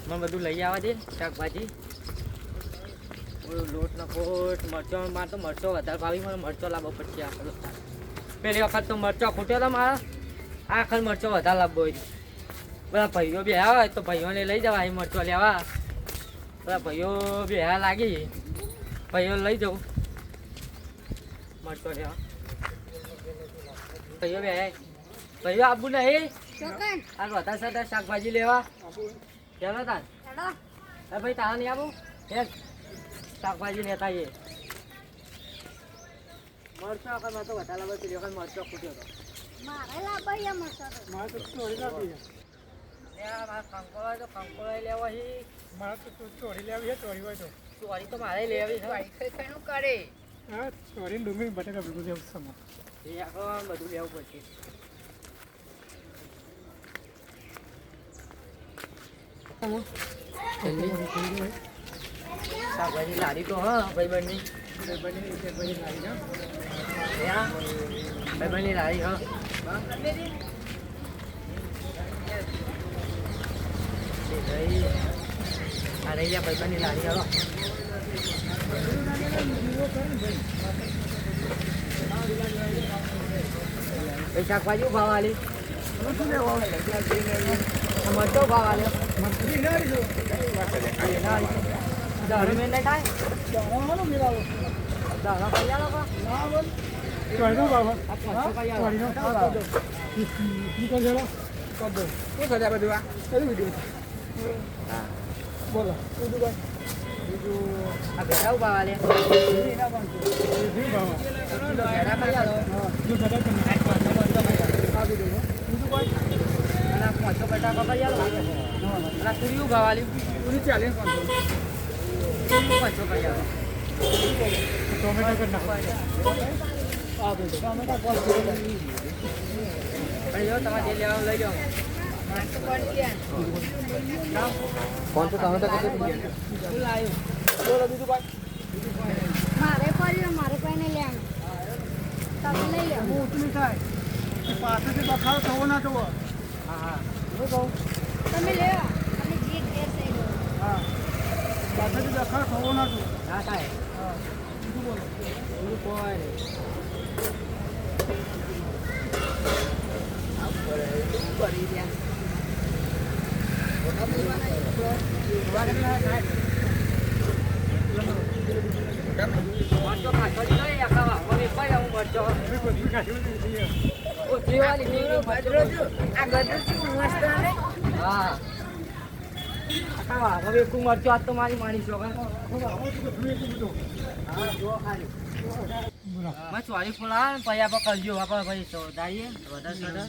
મને બધું લઈ આવવા દે શાકભાજી લોટ ના ખોટ મરચો માં તો મરચો વધારે ભાવી મને મરચો લાવવો પડશે આખો પેલી વખત તો મરચો ખૂટ્યો હતો મારા આખર મરચો વધારે લાવવો હોય બધા ભાઈઓ બે હોય તો ભાઈઓને લઈ જવા મરચો લેવા બધા ભાઈઓ બે લાગી ભાઈઓ લઈ જવું મરચો લેવા ભાઈઓ બે ભાઈઓ આપવું નહીં આ વધારે સાથે શાકભાજી લેવા ચાલો તાર ભાઈ તારા નહીં આવું શાકભાજી લેતા આવીએ મરચો વખત તો વધારે લાવે પેલી વખત મરચો ખૂટ્યો હતો કંકોળા તો કંકોળા લેવા મારે તો ચોરી લેવી છે ચોરી હોય તો ચોરી તો મારે લેવી છે કરે હા ચોરી ડુંગળી બટાકા બધું લેવું સમા એ આખો બધું લેવું પડશે શાકભાજી લારી તો હા ભાઈબંધની ભાઈબંધની લારી હા આ રહી ગયા ભાઈબંધની લારી હાલો શાકભાજી ભાવ આલી મરચો ભાવ આલ્યો દારૂ મેં નહીં થાય દારૂ કઈ લોકો બોલો આ ભેડા ભાવ આલે પાંચસો બટાકા ભાઈ તુરિયું ભાવ આલ્યું પૂરી ચાલે પાંચસો ભાઈ આવે ટોમેટો તમારે જે લેવા લઈ જાઓ કોણ તો ટમેટા કેટલું બોલો બીજું ભાઈ મારે કોઈ નહીં લેવાનું તમે લઈ લો હું ઉતરી થાય પાછળથી બખાડો થવો ના થવો હા હા હું કહું તમે લેવા તમે જે ઘેર થઈ લો હા પાછળથી બખાડો થવો ના થવો ના થાય હા બીજું બોલો એવું કોઈ નહીં કરી રહ્યા મરચો ખાતો નહીં આખા મને કઈ આવું મરચો હા હવે એક મરચો આજ તો મારી માની છો ચોરી ફોલા પછી આપણે કરજો આપણે ભાઈ દાડીએ વધારે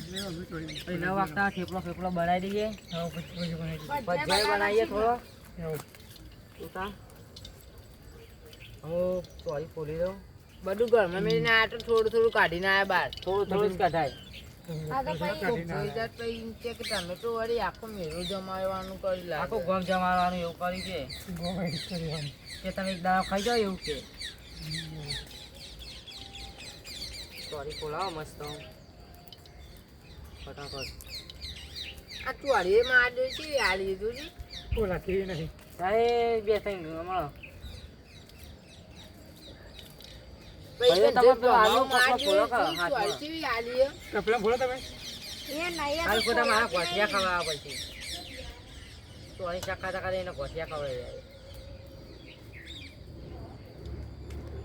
9 વાગતા થેપલો ફેપલો બનાવી દઈએ ભજીયા બનાવીએ થોડો હું ચોરી ફોલી દઉં બધું ઘરમાં મેં આ તો થોડું થોડું કાઢીને આવ્યા બહાર થોડું જ કઢાય કે તમે તો વળી આખો મેરો જમાડવાનું કરી આખું ગમ જમાડવાનું એવું કરી કે તમે એક દાડો ખાઈ જાઓ એવું કે સોરી ફોલાવો મસ્ત ફટાફટ આ ચોરીએ માર દે છે આ લીધું છે ઓલા કેવી નહીં સાહેબ બે થઈ ગયું પૈસા તમે પેલો આલુ કપડો ફોડો કરો કપડા ફોડો તમે એ નહીં હાલ ખોટા મારા ગોઠિયા ખવડાવવા પછી ચોરી ચક્કા ચક્કા એને ગોઠિયા ખવડાવી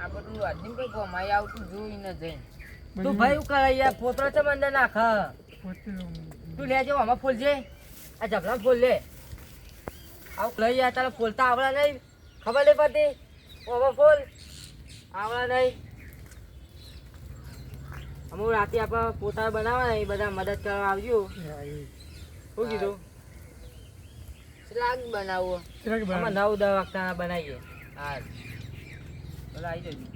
આ બધું વાદની કોઈ ગમાઈ આવતું જોઈને જઈને તું ભાઈ હું કરે યાર પોતરો છે અંદર નાખ તું લેજો આમાં ફૂલજે આ જબલા ફૂલ લે આવું લઈ યાર તારે ફૂલતા આવડા નહીં ખબર નહીં પડતી આમાં ફૂલ આવડા નહીં અમુક રાતે આપણે પોતા બનાવવા એ બધા મદદ કરવા આવજો શું કીધું શાક બનાવો આમાં 9-10 વાગતા બનાવીએ હા બધા આવી જજો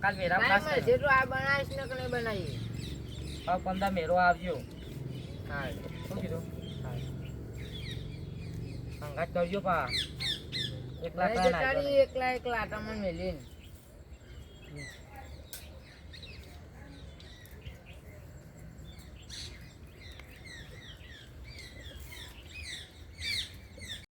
કાલ મેરા ખાસ જેટલું આ બનાવીશ ને કે નહીં બનાવીએ 15 મેરો આવજો હા શું કીધું હા સંગાત કરજો પા એકલા એકલા આટામાં મેલીને